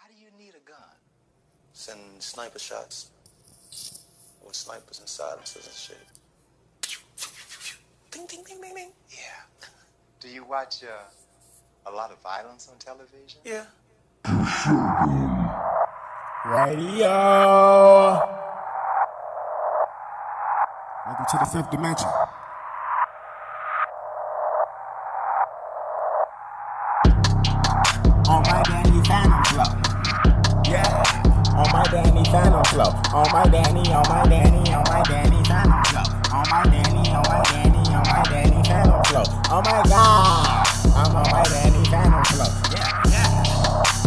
Why do you need a gun? Send sniper shots with snipers and silencers and shit. Ding, ding, ding, ding, ding. Yeah. Do you watch a lot of violence on television? Yeah. Radio. Welcome to the fifth dimension. On my Danny Phantom flow. Yeah. On my Danny Phantom flow. On my Danny Phantom flow. On my Danny Phantom flow. Oh my God. I'm on my Danny Phantom flow. Yeah.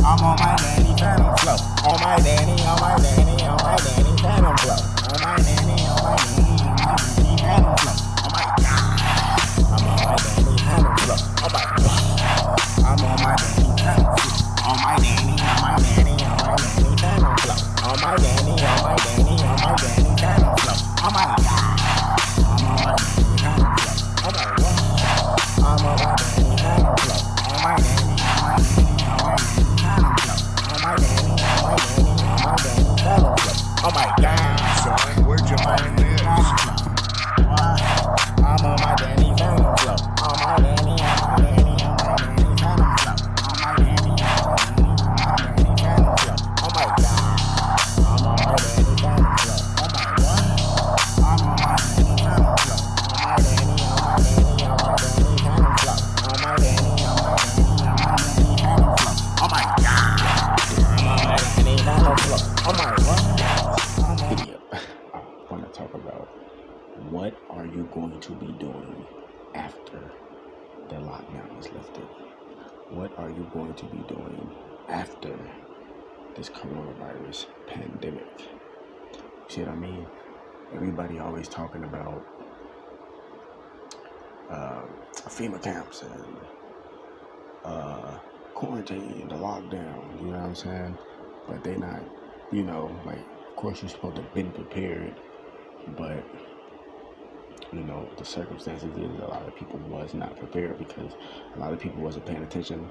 I'm on my Danny Phantom flow. On my Danny Phantom flow. On my Danny Phantom flow. Oh my God. I'm on my Danny Phantom flow. Oh my God. I'm on my Danny Phantom flow. On my Danny Phantom flow. On my Danny Phantom flow. Oh my God. I'm on my Danny Phantom flow. Oh my God. I'm on my Danny Phantom flow. On my Danny Phantom flow. On my Danny Phantom flow. Oh my God. Son, where'd you find this? I'm on my Danny Phantom flow. On my Danny Phantom flow. On my Danny Phantom flow. Oh my God. I'm on my Danny Phantom flow. Oh my what? I'm on my Danny Phantom flow. On my Danny Phantom flow. On my Danny Phantom flow. Oh my God. I'm on my Danny Phantom flow. Oh my what? Video. I want to talk about what are you going to be doing after the lockdown is lifted? What are you going to be doing after this coronavirus pandemic? You see what I mean? Everybody always talking about FEMA camps and quarantine, the lockdown, you know what I'm saying? But they not, like, of course you're supposed to have been prepared, but the circumstances is a lot of people was not prepared because a lot of people wasn't paying attention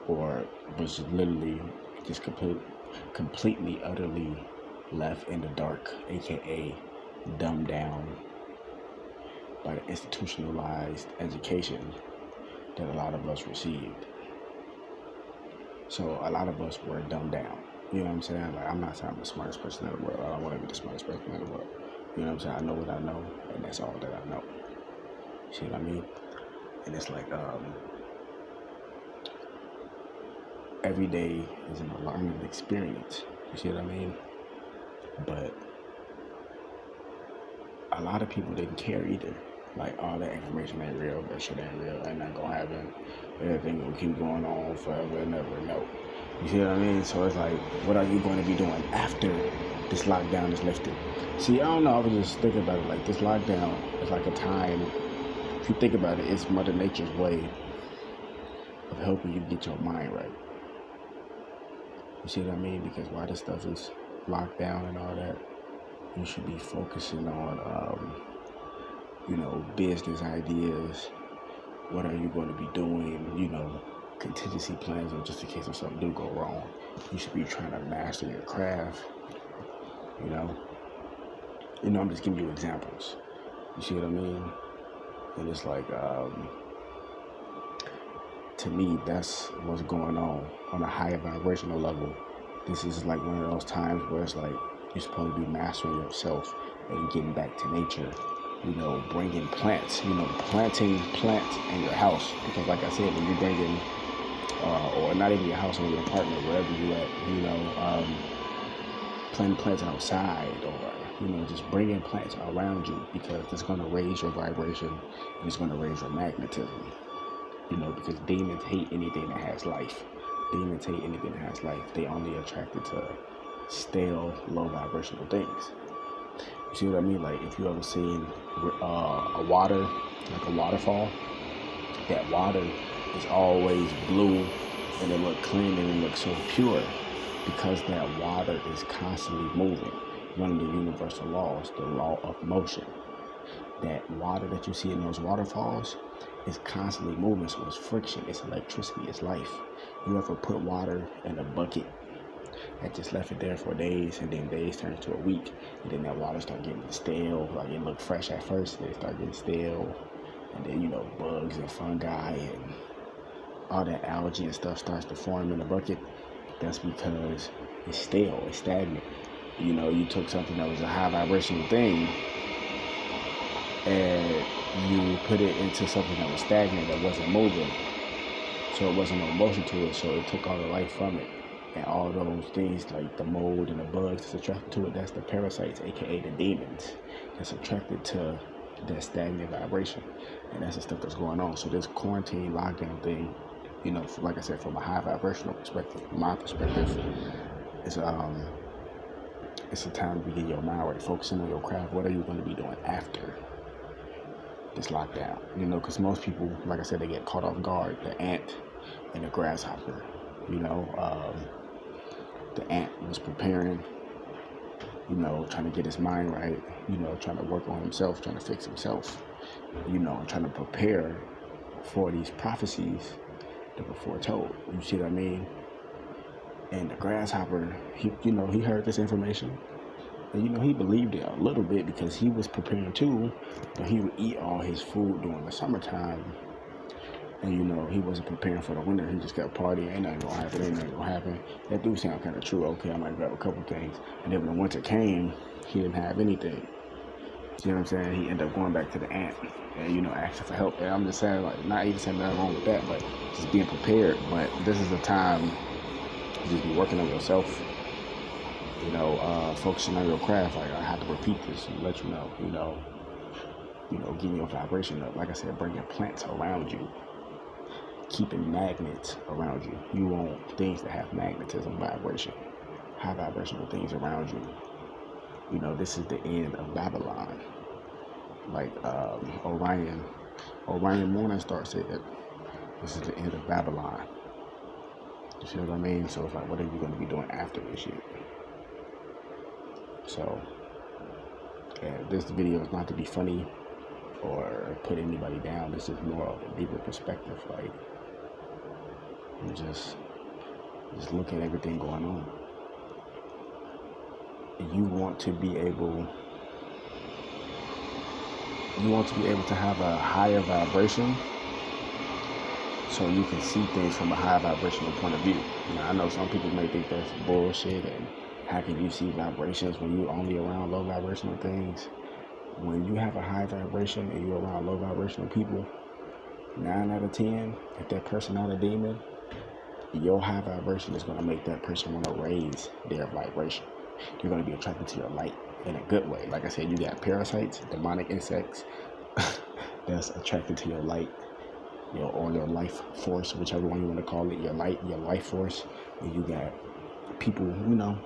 or was literally just completely, utterly left in the dark, aka dumbed down by the institutionalized education that a lot of us received. So a lot of us were dumbed down. You know what I'm saying? Like, I'm not saying I'm the smartest person in the world. I don't want to be the smartest person in the world. You know what I'm saying? I know what I know, and that's all that I know. See what I mean? And it's like, every day is an learning experience. You see what I mean? But a lot of people didn't care either. Like, all that information ain't real, that shit ain't real, ain't not gonna happen. Everything will keep going on forever and ever. No. You see what I mean? So it's like, what are you going to be doing after this lockdown is lifted? See, I don't know, I was just thinking about it, like, this lockdown is like a time, if you think about it, it's Mother Nature's way of helping you get your mind right. You see what I mean? Because while this stuff is locked down and all that, you should be focusing on, business ideas. What are you going to be doing? Contingency plans, or just in case if something do go wrong. You should be trying to master your craft. I'm just giving you examples. You see what I mean? And it's like, to me, that's what's going on a higher vibrational level. This is like one of those times where it's like you're supposed to be mastering yourself and getting back to nature. Bringing plants, planting plants in your house. Because like I said, when you're bringing, or not even your house or your apartment, wherever you at, planting plants outside, or, just bringing plants around you, because it's going to raise your vibration and it's going to raise your magnetism. Because demons hate anything that has life. They only attracted to stale, low vibrational things. You see what I mean? Like, if you ever seen a waterfall, that water is always blue and it look clean and it looks so pure because that water is constantly moving. One of the universal laws, the law of motion. That water that you see in those waterfalls is constantly moving, so it's friction, it's electricity, it's life. You ever put water in a bucket I just left it there for days, and then days turned to a week, and then that water started getting stale. Like it looked fresh at first, then it started getting stale, and then bugs and fungi and all that algae and stuff starts to form in the bucket. That's because it's stale, it's stagnant. You took something that was a high vibrational thing and you put it into something that was stagnant, that wasn't moving. So it wasn't no motion to it, so it took all the life from it. And all those things like the mold and the bugs that's attracted to it, that's the parasites, aka the demons, that's attracted to that stagnant vibration. And that's the stuff that's going on. So this quarantine lockdown thing, like I said, from a high vibrational perspective, from my perspective, it's a time to get your mind right, focusing on your craft. What are you going to be doing after this lockdown? Because most people, like I said, they get caught off guard. The ant and the grasshopper. The ant was preparing, trying to get his mind right, trying to work on himself, trying to fix himself, trying to prepare for these prophecies that were foretold. You see what I mean? And the grasshopper, he heard this information, and he believed it a little bit because he was preparing too, but he would eat all his food during the summertime, and he wasn't preparing for the winter. He just kept partying. Ain't nothing gonna happen. That do sound kind of true. Okay, I might grab a couple things, and then when the winter came, he didn't have anything. See what I'm saying? He ended up going back to the ant and asking for help. And I'm just saying, like, not even saying nothing wrong with that, but just being prepared. But this is the time to just be working on yourself. Focusing on your craft. Like, I have to repeat this and let you know. Getting your vibration up. Like I said, bringing plants around you. Keeping magnets around you. You want things that have magnetism, vibration, high vibrational things around you. This is the end of Babylon. Like Orion Morningstar said, this is the end of Babylon. You see what I mean? So it's like, what are you going to be doing after this year? So, this video is not to be funny or put anybody down. This is more of a deeper perspective. Like, just look at everything going on. You want to be able to have a higher vibration so you can see things from a high vibrational point of view. I know some people may think that's bullshit, and how can you see vibrations when you're only around low vibrational things? When you have a high vibration and you're around low vibrational people, 9 out of 10, if that person not a demon, your high vibration is going to make that person want to raise their vibration. You're going to be attracted to your light in a good way. Like I said, you got parasites, demonic insects that's attracted to your light, or your life force, whichever one you want to call it, your life force. And you got people,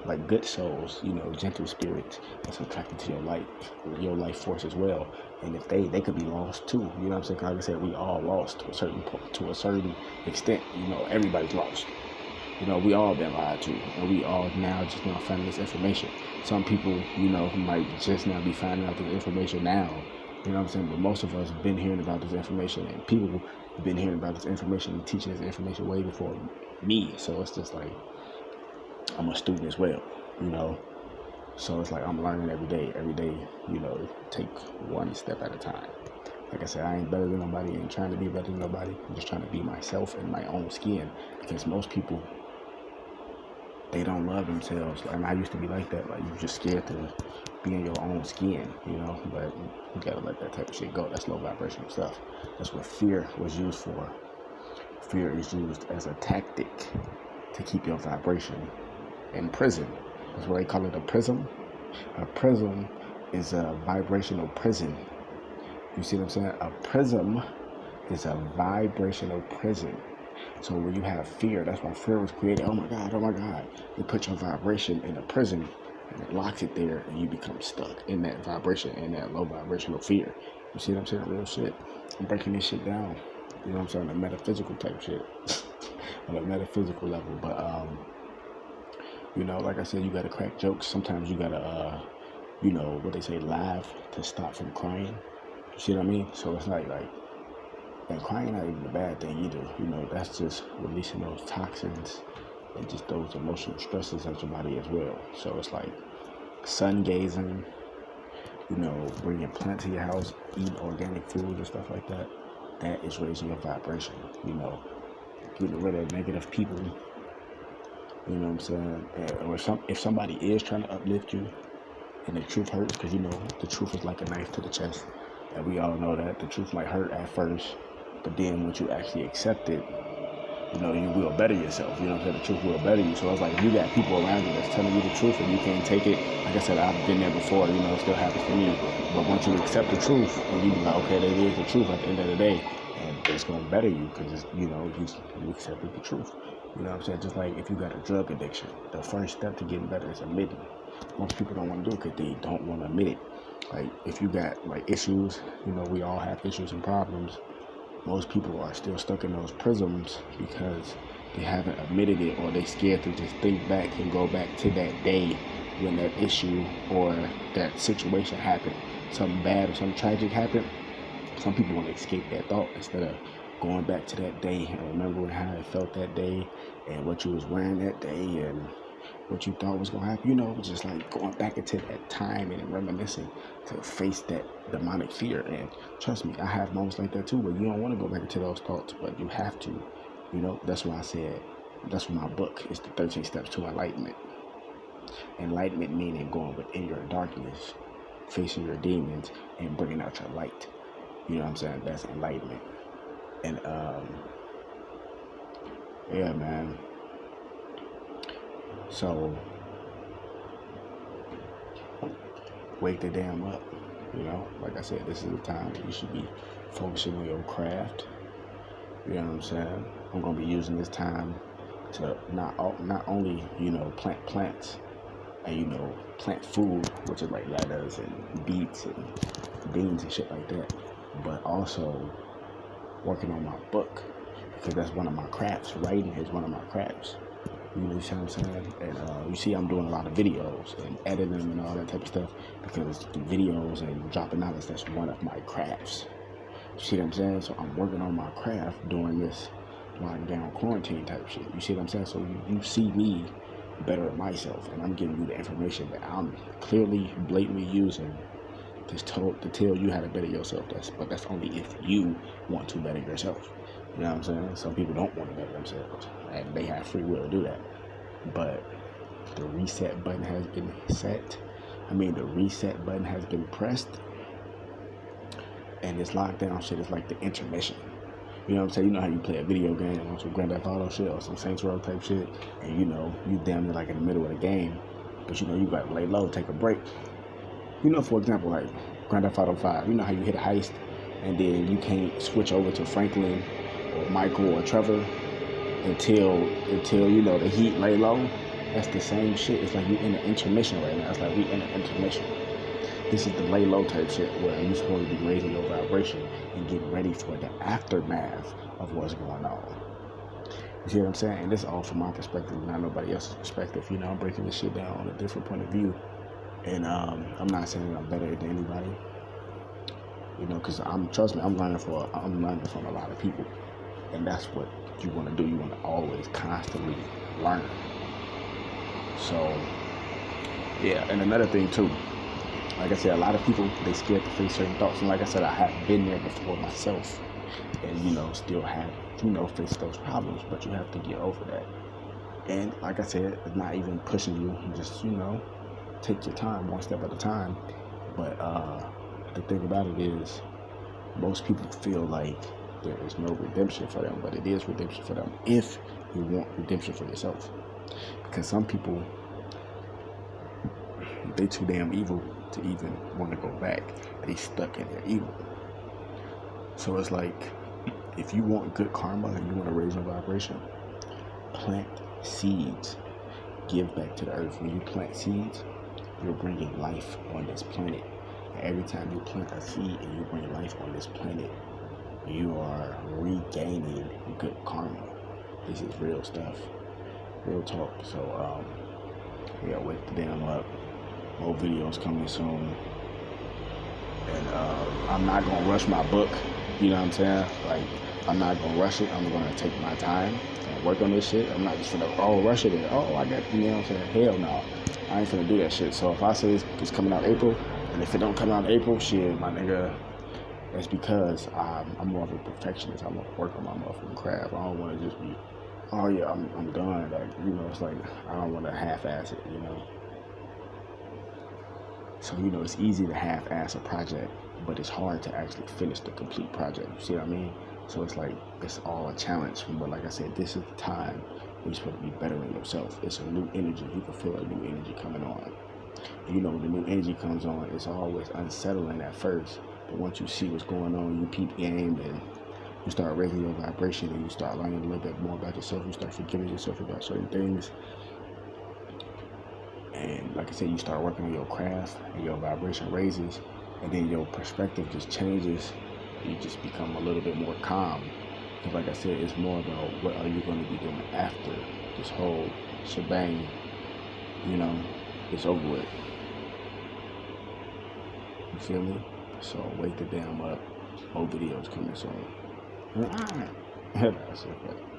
like good souls, gentle spirits that's attracted to your life force as well. And if they could be lost too, you know what I'm saying? Like I said, we all lost to a certain extent. Everybody's lost. We all been lied to, and we all now just now finding this information. Some people, might just now be finding out this information now. You know what I'm saying? But most of us have been hearing about this information, and people have been hearing about this information and teaching this information way before me. So it's just like, I'm a student as well, So it's like I'm learning every day, take one step at a time. Like I said, I ain't better than nobody, ain't trying to be better than nobody. I'm just trying to be myself in my own skin, because most people, they don't love themselves. And I used to be like that. Like, you're just scared to be in your own skin, but you gotta let that type of shit go. That's low vibrational stuff. That's what fear was used for. Fear is used as a tactic to keep your vibration in prison. That's why they call it a prism. A prism is a vibrational prison. You see what I'm saying? A prism is a vibrational prison. So when you have fear, that's why fear was created. Oh my God. It puts your vibration in a prison, and it locks it there, and you become stuck in that vibration, in that low vibrational fear. You see what I'm saying? Real shit. I'm breaking this shit down. You know what I'm saying? The metaphysical type shit. On a metaphysical level. But, like I said, you gotta crack jokes. Sometimes you gotta, what they say, laugh to stop from crying. You see what I mean? So it's not like, and crying not even a bad thing either. That's just releasing those toxins and just those emotional stresses on your body as well. So it's like sun gazing, bringing plants to your house, eating organic foods and stuff like that. That is raising your vibration. Getting rid of negative people. You know what I'm saying? Or if somebody is trying to uplift you, and the truth hurts, because the truth is like a knife to the chest, and we all know that the truth might hurt at first, but then once you actually accept it, you will better yourself. You know what I'm saying? The truth will better you. So it's like if you got people around you that's telling you the truth and you can't take it, like I said, I've been there before, it still happens to me. But once you accept the truth and you be like, okay, that is the truth at the end of the day, and it's going to better you because, you accepted the truth. You know what I'm saying? Just like if you got a drug addiction, the first step to getting better is admitting. Most people don't want to do it because they don't want to admit it. Like if you got like issues, we all have issues and problems. Most people are still stuck in those prisms because they haven't admitted it, or they scared to just think back and go back to that day when that issue or that situation happened. Something bad or something tragic happened. Some people want to escape that thought instead of going back to that day and remembering how it felt that day and what you was wearing that day and what you thought was going to happen. Just like going back into that time and reminiscing to face that demonic fear. And trust me, I have moments like that too, where you don't want to go back into those thoughts, but you have to. That's why I said, that's what my book is, the 13 Steps to Enlightenment. Enlightenment meaning going within your darkness, facing your demons, and bringing out your light. You know what I'm saying? That's enlightenment. And, yeah, man. So, wake the damn up, Like I said, this is the time that you should be focusing on your craft. You know what I'm saying? I'm going to be using this time to not only, plant plants and, plant food, which is like lettuce and beets and beans and shit like that, but also working on my book, because that's one of my crafts. Writing is one of my crafts. You see what I'm saying? And you see I'm doing a lot of videos and editing and all that type of stuff, because the videos and dropping knowledge, that's one of my crafts. You see what I'm saying? So I'm working on my craft during this lockdown quarantine type shit. You see what I'm saying? So you see me better myself, and I'm giving you the information that I'm clearly, blatantly using to tell you how to better yourself. But that's only if you want to better yourself. You know what I'm saying? Some people don't want to better themselves, and they have free will to do that. But the reset button has been set. The reset button has been pressed. And this lockdown shit is like the intermission. You know what I'm saying? You know how you play a video game on some Grand Theft Auto shit or some Saints Row type shit, and you damn near like in the middle of the game, but you got to lay low, take a break. For example, like Grand Theft Auto 5, you know how you hit a heist, and then you can't switch over to Franklin or Michael or Trevor until the heat lay low. That's the same shit. It's like you in an intermission right now. It's like we in an intermission. This is the lay low type shit where you're supposed to be raising your vibration and getting ready for the aftermath of what's going on. You see what I'm saying? And this is all from my perspective, not nobody else's perspective. I'm breaking this shit down on a different point of view. And I'm not saying that I'm better than anybody. Because trust me, I'm learning from a lot of people. And that's what you want to do. You want to always constantly learn. So, yeah. And another thing too, like I said, a lot of people, they scared to face certain thoughts. And like I said, I have been there before myself. And, still have, face those problems. But you have to get over that. And like I said, it's not even pushing you. You just, take your time, one step at a time. But the thing about it is, most people feel like there is no redemption for them, but it is redemption for them if you want redemption for yourself. Because some people, they too damn evil to even want to go back. They stuck in their evil. So it's like, if you want good karma and you want to raise your vibration, plant seeds. Give back to the earth. When you plant seeds, you're bringing life on this planet. And every time you plant a seed and you bring life on this planet, you are regaining good karma. This is real stuff. Real talk. So, yeah, wake the damn up. More videos coming soon. And I'm not going to rush my book. You know what I'm saying? Like, I'm not going to rush it. I'm going to take my time. And work on this shit. I'm not just finna rush it and I got, you know what I'm saying? Hell no. I ain't finna do that shit. So if I say it's coming out April, and if it don't come out in April, shit, my nigga, that's because I'm more of a perfectionist. I'm gonna work on my motherfucking craft. I don't wanna just be, oh yeah, I'm done. Like, you know, it's like, I don't wanna half-ass it, you know? So, you know, it's easy to half-ass a project, but it's hard to actually finish the complete project. You see what I mean? So it's like, it's all a challenge. But like I said, this is the time you're supposed to be bettering yourself. It's a new energy. You can feel a new energy coming on. And you know, when the new energy comes on, it's always unsettling at first. But once you see what's going on, you peep game, and you start raising your vibration, and you start learning a little bit more about yourself. You start forgiving yourself about certain things. And like I said, you start working on your craft, and your vibration raises, and then your perspective just changes. You just become a little bit more calm. Because like I said, it's more about what are you going to be doing after this whole shebang, you know, it's over with. You feel me? So wake the damn up. More videos coming soon. That's it.